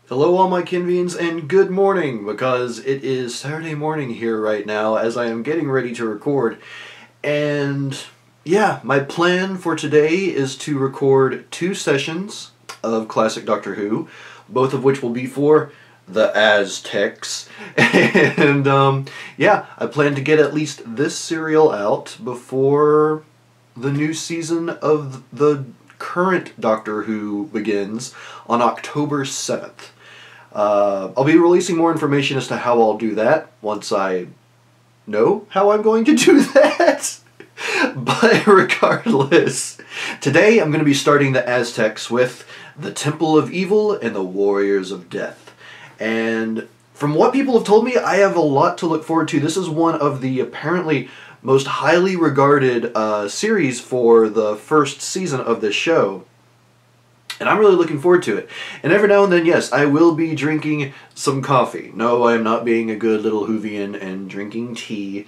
Hello all my Kenvians and good morning, because it is Saturday morning here right now as I am getting ready to record. And yeah, my plan for today is to record 2 sessions of classic Doctor Who, both of which will be for the Aztecs. And yeah, I plan to get at least this serial out before the new season of the current Doctor Who begins on October 7th. I'll be releasing more information as to how I'll do that once I know how I'm going to do that. But regardless, today I'm going to be starting the Aztecs with the Temple of Evil and the Warriors of Death. And from what people have told me, I have a lot to look forward to. This is one of the apparently most highly regarded series for the first season of this show. And I'm really looking forward to it. And every now and then, yes, I will be drinking some coffee. No, I am not being a good little Whovian and drinking tea,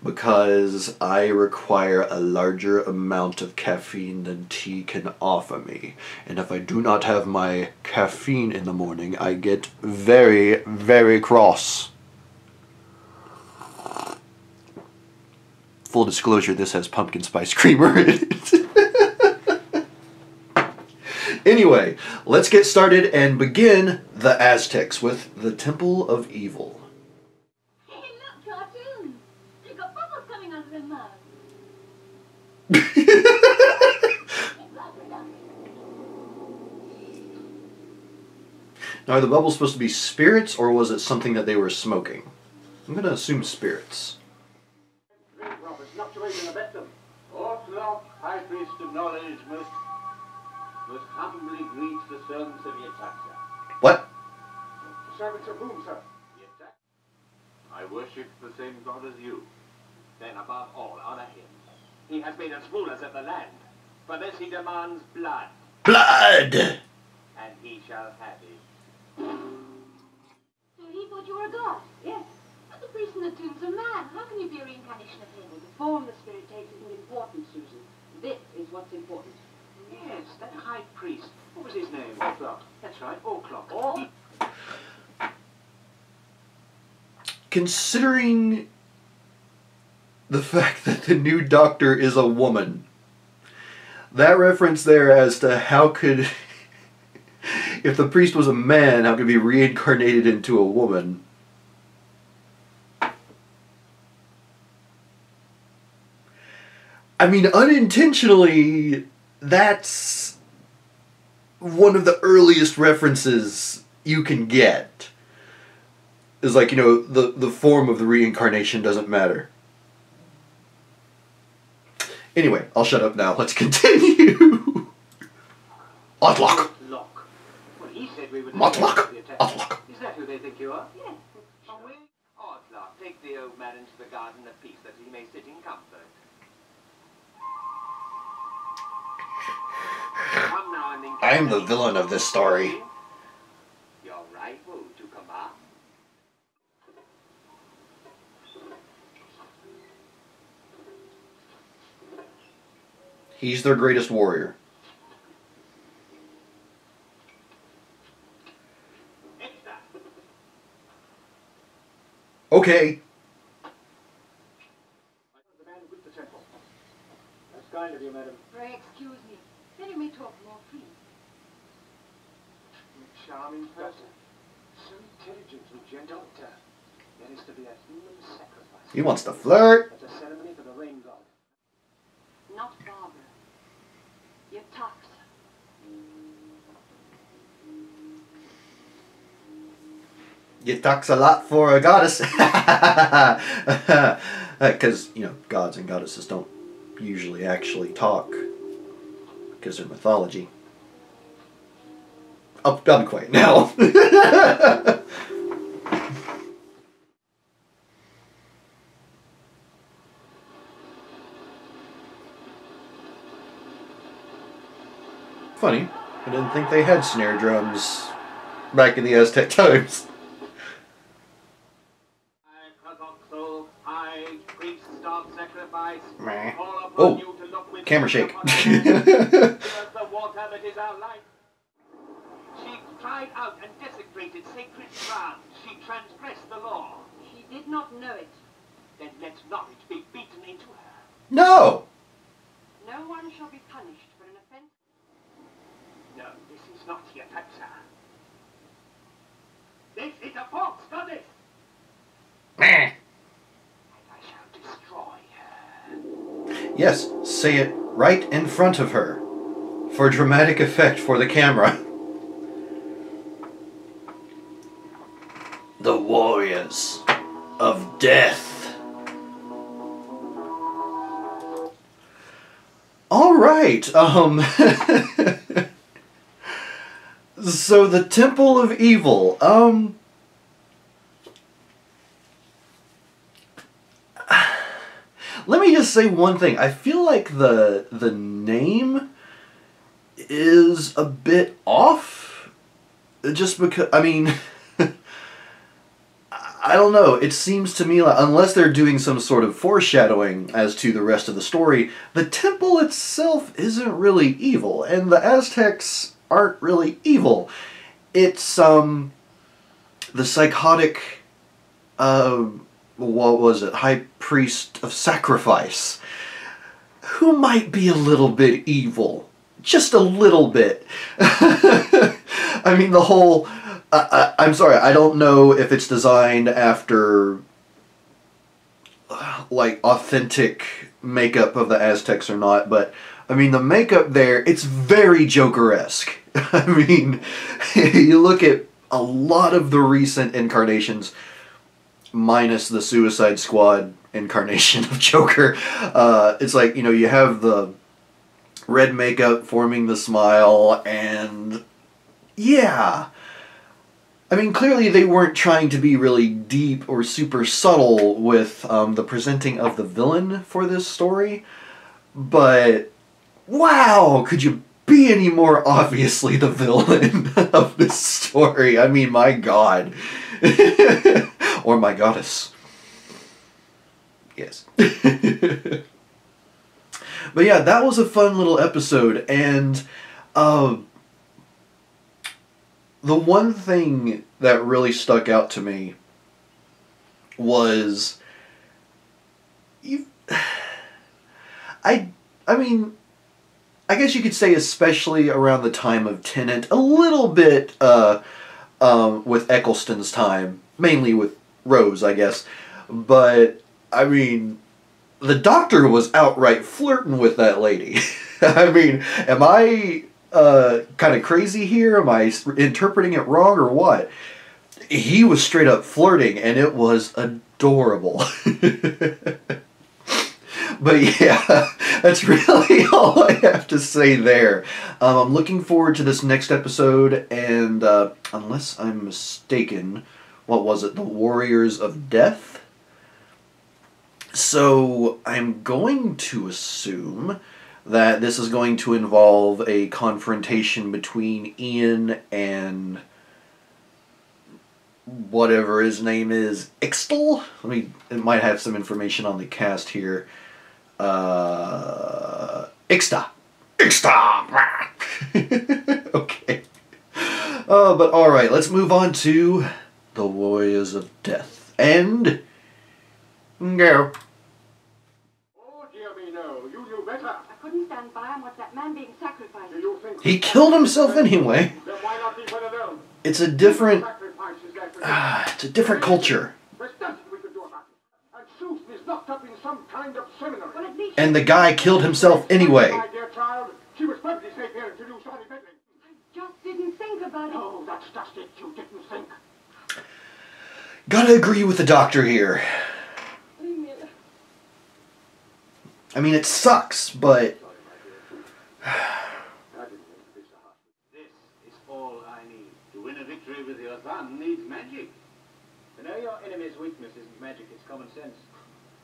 because I require a larger amount of caffeine than tea can offer me. And if I do not have my caffeine in the morning, I get very, very cross. Full disclosure, this has pumpkin spice creamer in it. Anyway, let's get started and begin the Aztecs with the Temple of Evil. Hey, look, cartoons! You've got bubbles coming out of their mouths. Now, are the bubbles supposed to be spirits, or was it something that they were smoking? I'm going to assume spirits. Orthodox High Priest of Knowledge most humbly greets the servants of Yetaxa. What? The servants of whom, sir? Yetaxa. I worship the same God as you. Then above all, honor him. He has made us rulers of the land. For this he demands blood. Blood! And he shall have it. So he thought you were a god? Yes. But the priest in the tomb's a man. How can you be a reincarnation of him? The form the spirit takes isn't important, Susan. This is what's important. Yes, that high priest. What was his name? O'Clock. That's right, O'Clock. Oh. Considering the fact that the new Doctor is a woman, that reference there as to how could, if the priest was a man, how could he be reincarnated into a woman? I mean, unintentionally, that's one of the earliest references you can get. Is like, you know, the form of the reincarnation doesn't matter. Anyway, I'll shut up now. Let's continue. Otlock. Well, he said we would Otlock. Otlock. Is that who they think you are? Yes. Away. Otlock, take the old man into the garden of peace that he may sit in comfort. Come now and I am the villain of this story. Your rival to command. He's their greatest warrior. Okay. The man with the temple. That's kind of you, madam. Pray excuse me. Then you may talk more freely. Charming person. So intelligent and gentle. There is to be a human sacrifice. He wants to flirt. That's a ceremony for the rain god. Not Barbara. Yetaxa. You talks a lot for a goddess. Because, you know, gods and goddesses don't usually actually talk. Because they're mythology. I'll be quiet now. Funny, I didn't think they had snare drums back in the Aztec times. Oh, camera shake. She cried out and desecrated sacred ground. She transgressed the law. She did not know it. Then let knowledge be beaten into her. No! No one shall be punished for an offense. No, this is not yet answer. This is a false goddess. And I shall destroy her. Yes, say it right in front of her. For dramatic effect for the camera. The warriors of death. All right. So the Temple of Evil. Let me just say one thing. I feel like the name is a bit off. Just because, I mean, I don't know. It seems to me like, unless they're doing some sort of foreshadowing as to the rest of the story, the temple itself isn't really evil, and the Aztecs aren't really evil. It's, the psychotic, what was it, High Priest of Sacrifice, who might be a little bit evil. Just a little bit. I mean, the whole... I'm sorry, I don't know if it's designed after, like, authentic makeup of the Aztecs or not, but, I mean, the makeup there, it's very Joker-esque. I mean, you look at a lot of the recent incarnations, minus the Suicide Squad incarnation of Joker. It's like, you know, you have the red makeup forming the smile, and yeah. I mean, clearly they weren't trying to be really deep or super subtle with the presenting of the villain for this story, but wow, could you be any more obviously the villain of this story? I mean, my god. Or my goddess. Yes. But yeah, that was a fun little episode, and the one thing that really stuck out to me was I mean, I guess you could say especially around the time of Tenet, a little bit with Eccleston's time, mainly with Rose, I guess, but I mean, the Doctor was outright flirting with that lady. I mean, am I kind of crazy here? Am I interpreting it wrong or what? He was straight up flirting, and it was adorable. But yeah, that's really all I have to say there. I'm looking forward to this next episode, and unless I'm mistaken, what was it? The Warriors of Death? So I'm going to assume that this is going to involve a confrontation between Ian and whatever his name is, Ixtal? It might have some information on the cast here. Ixta! Okay. But alright, let's move on to the Warriors of Death. And... go. Oh, dear me, no. You knew better. I couldn't stand by and watch that man being sacrificed. Do you think... He killed himself anyway. Then why not leave her alone? It's a different... Sacrifice is like it's a different culture. There's nothing we can do about it. And Susan is locked up in some kind of seminary. Well, at least And the guy killed himself anyway. My dear child, she was perfectly safe here until you started meddling. I just didn't think about it. No, that's just it. You didn't think. Gotta agree with the Doctor here. Leave me. I mean, it sucks, but... This is all I need. To win a victory with your thumb needs magic. To know your enemy's weakness isn't magic, it's common sense.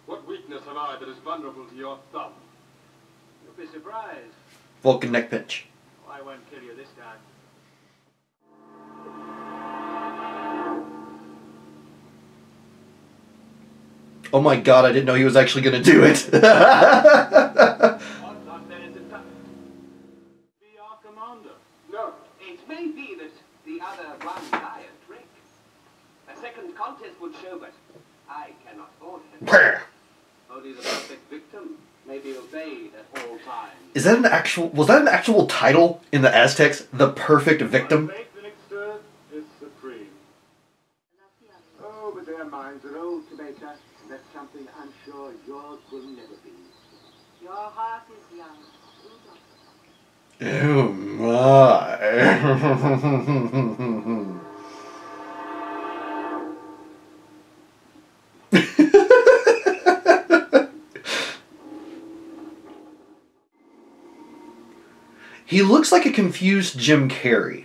What weakness have I that is vulnerable to your thumb? You'll be surprised. Vulcan neck pinch. I won't kill you this time. Oh my god, I didn't know he was actually gonna do it. Odds are then it's a tough. Be our commander. No, It may be that the other one died trick. A second contest would show, but I cannot order him. Only the perfect victim may be obeyed at all times. Is that an actual... Was that an actual title in the Aztecs? The Perfect Victim? Faith in extern is supreme. Oh, but their minds are old, Tomato. That's something I'm sure yours will never be. Your heart is young. Oh my. He looks like a confused Jim Carrey.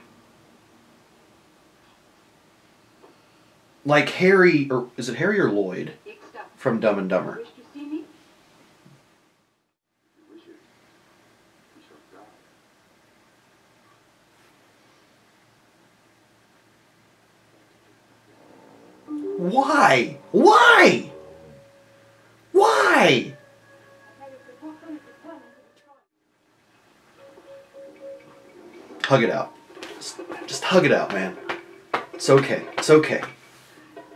Like Harry, or is it Harry or Lloyd from Dumb and Dumber? Wish to see me? Why? Why? Why? Hug it out. Just hug it out, man. It's okay. It's okay.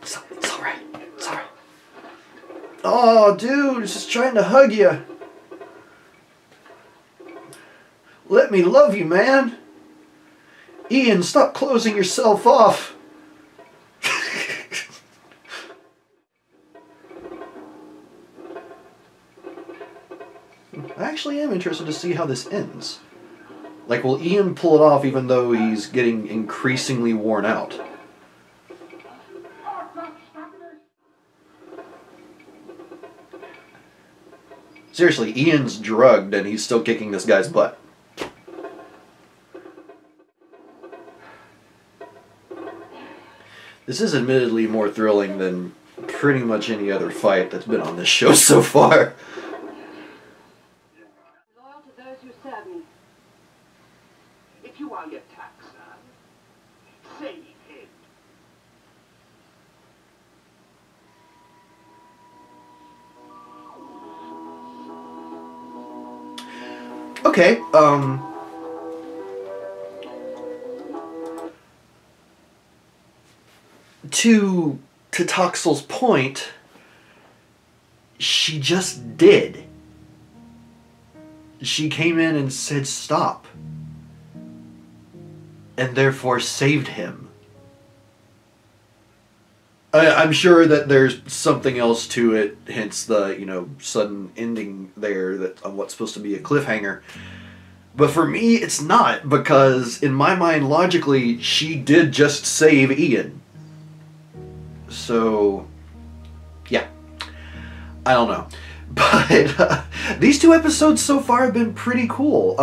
It's alright. It's alright. Oh, dude, it's just trying to hug you. Let me love you, man. Ian, stop closing yourself off. I actually am interested to see how this ends. Like, will Ian pull it off even though he's getting increasingly worn out? Seriously, Ian's drugged and he's still kicking this guy's butt. This is admittedly more thrilling than pretty much any other fight that's been on this show so far. Loyal to those who serve me. If you are your tax, son, save him. Okay, to Toxel's point, she just did. She came in and said stop. And therefore saved him. I'm sure that there's something else to it, hence the, sudden ending there that on what's supposed to be a cliffhanger. But for me, it's not, because in my mind, logically, she did just save Ian. So, yeah. I don't know. But these two episodes so far have been pretty cool.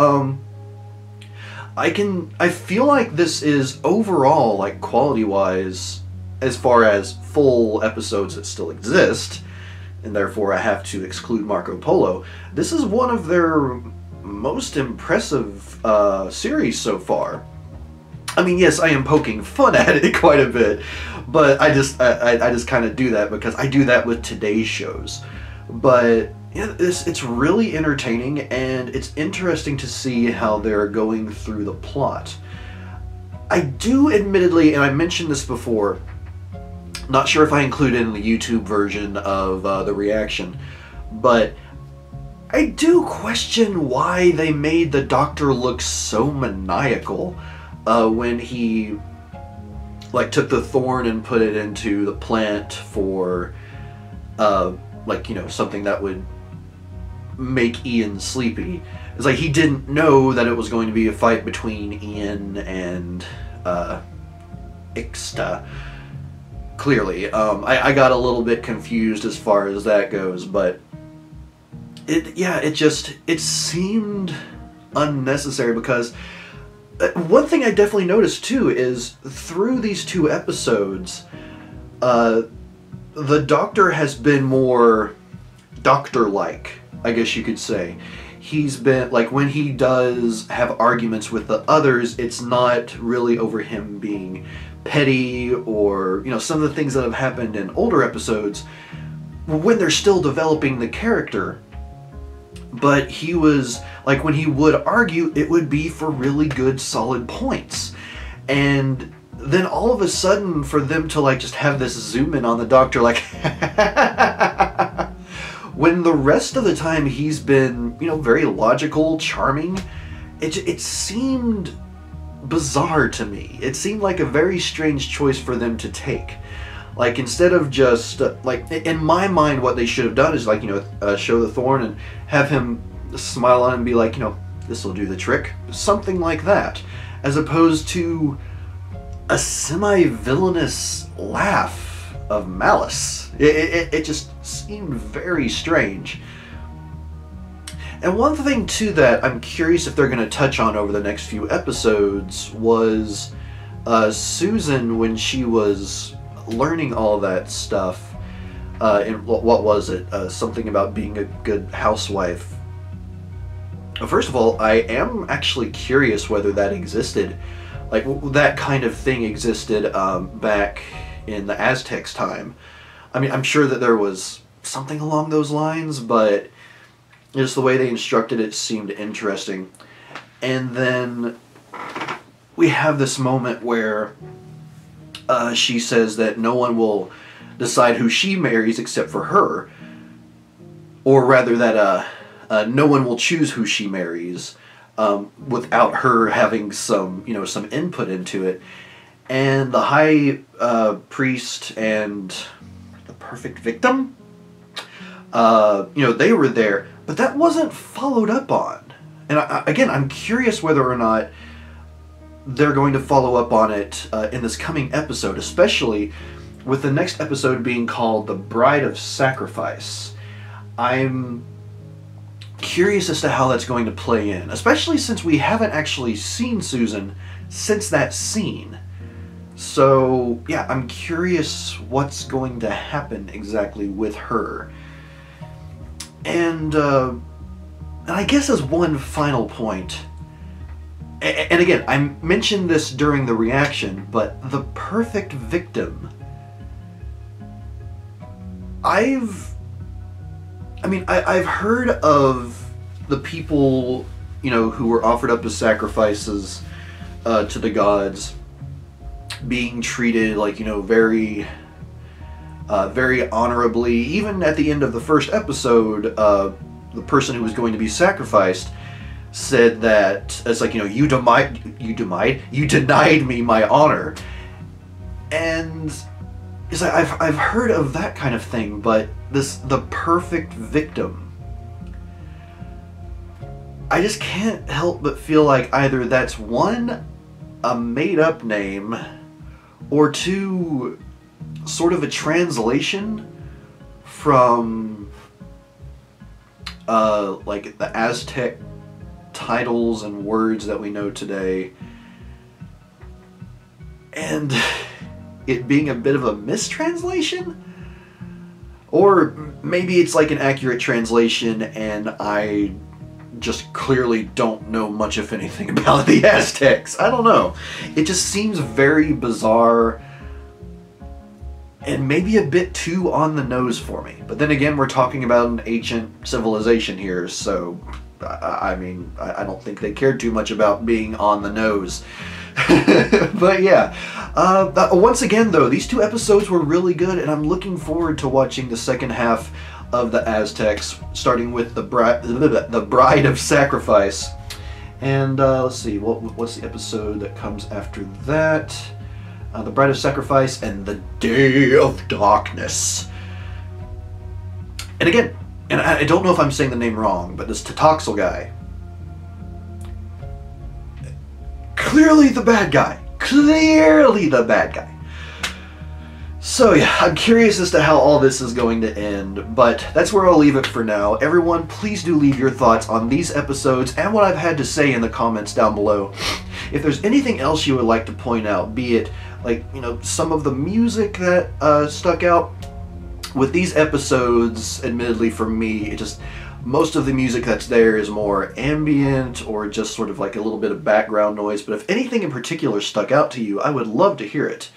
I feel like this is overall, like, quality-wise, as far as full episodes that still exist, and therefore I have to exclude Marco Polo, this is one of their most impressive series so far. I mean, yes, I am poking fun at it quite a bit, but I just kind of do that because I do that with today's shows. But yeah, it's really entertaining, and it's interesting to see how they're going through the plot. I do admittedly, and I mentioned this before, not sure if I included in the YouTube version of the reaction, but I do question why they made the Doctor look so maniacal when he took the thorn and put it into the plant for something that would make Ian sleepy. It's like he didn't know that it was going to be a fight between Ian and Ixta. Clearly. I got a little bit confused as far as that goes, but it seemed unnecessary because one thing I definitely noticed too is through these two episodes, the Doctor has been more Doctor-like, I guess you could say. He's been, when he does have arguments with the others, it's not really over him being petty or, some of the things that have happened in older episodes when they're still developing the character. but he was, like, when he would argue, it would be for really good, solid points. And then all of a sudden, for them to, like, just have this zoom in on the Doctor, like, when the rest of the time he's been, you know, very logical, charming, it seemed bizarre to me. It seemed like a very strange choice for them to take. Like, instead of just, like, in my mind, what they should have done is, like, you know, show the thorn and have him smile on and be like, you know, this will do the trick. Something like that. As opposed to a semi-villainous laugh of malice. It just seemed very strange. And one thing, too, that I'm curious if they're going to touch on over the next few episodes was Susan, when she was learning all that stuff, and what was it? Something about being a good housewife. First of all, I am actually curious whether that existed. Like, that kind of thing existed back in the Aztecs' time. I mean, I'm sure that there was something along those lines, but just the way they instructed it seemed interesting. And then we have this moment where she says that no one will decide who she marries except for her. Or rather that no one will choose who she marries without her having some, you know, some input into it. And the high priest and the perfect victim, you know, they were there, but that wasn't followed up on. And again, I'm curious whether or not they're going to follow up on it in this coming episode, especially with the next episode being called The Bride of Sacrifice. I'm curious as to how that's going to play in, especially since we haven't actually seen Susan since that scene. So, yeah, I'm curious what's going to happen exactly with her. And I guess as one final point, and again, I mentioned this during the reaction, but the perfect victim. I've heard of the people, you know, who were offered up as sacrifices to the gods being treated, like, you know, very honorably. Even at the end of the first episode, the person who was going to be sacrificed said that it's like, you know, you denied me my honor. And it's like I've heard of that kind of thing, but the perfect victim, I just can't help but feel like either that's one, a made-up name, or two, sort of a translation from like the Aztec titles and words that we know today, and it being a bit of a mistranslation. Or maybe it's like an accurate translation and I just clearly don't know much, if anything, about the Aztecs. I don't know. It just seems very bizarre and maybe a bit too on the nose for me. But then again, we're talking about an ancient civilization here, so I mean, I don't think they cared too much about being on the nose. But yeah, once again though, these two episodes were really good, and I'm looking forward to watching the second half of the Aztecs, starting with the Bride of Sacrifice. And let's see, what's the episode that comes after that? The Bride of Sacrifice and the Day of Darkness. And again, and I don't know if I'm saying the name wrong, but this Tatoxel guy, clearly the bad guy. Clearly the bad guy. So yeah, I'm curious as to how all this is going to end, but that's where I'll leave it for now. Everyone, please do leave your thoughts on these episodes and what I've had to say in the comments down below. If there's anything else you would like to point out, be it, like, you know, some of the music that stuck out with these episodes, admittedly for me, it just, most of the music that's there is more ambient or just sort of like a little bit of background noise, but if anything in particular stuck out to you, I would love to hear it.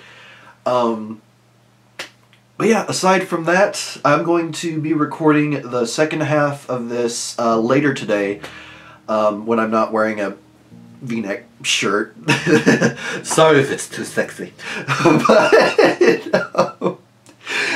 But yeah, aside from that, I'm going to be recording the second half of this later today when I'm not wearing a V-neck shirt. Sorry if it's too sexy. But,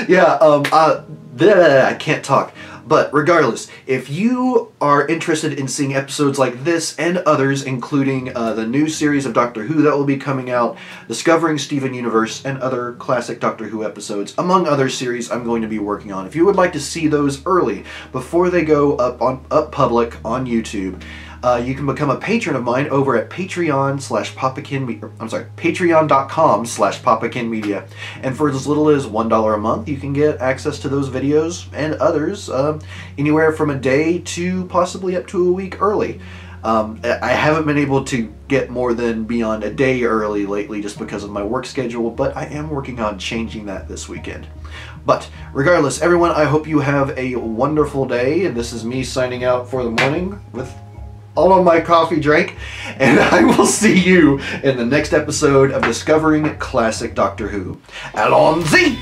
yeah, I can't talk. But regardless, if you are interested in seeing episodes like this and others, including the new series of Doctor Who that will be coming out, Discovering Steven Universe, and other classic Doctor Who episodes, among other series I'm going to be working on. If you would like to see those early, before they go up public on YouTube, you can become a patron of mine over at patreon.com/PapaKennMedia. And for as little as $1 a month, you can get access to those videos and others anywhere from a day to possibly up to a week early. I haven't been able to get more than beyond a day early lately just because of my work schedule, but I am working on changing that this weekend. But regardless, everyone, I hope you have a wonderful day. And this is me signing out for the morning with all of my coffee drank, and I will see you in the next episode of Discovering Classic Doctor Who. Allons-y!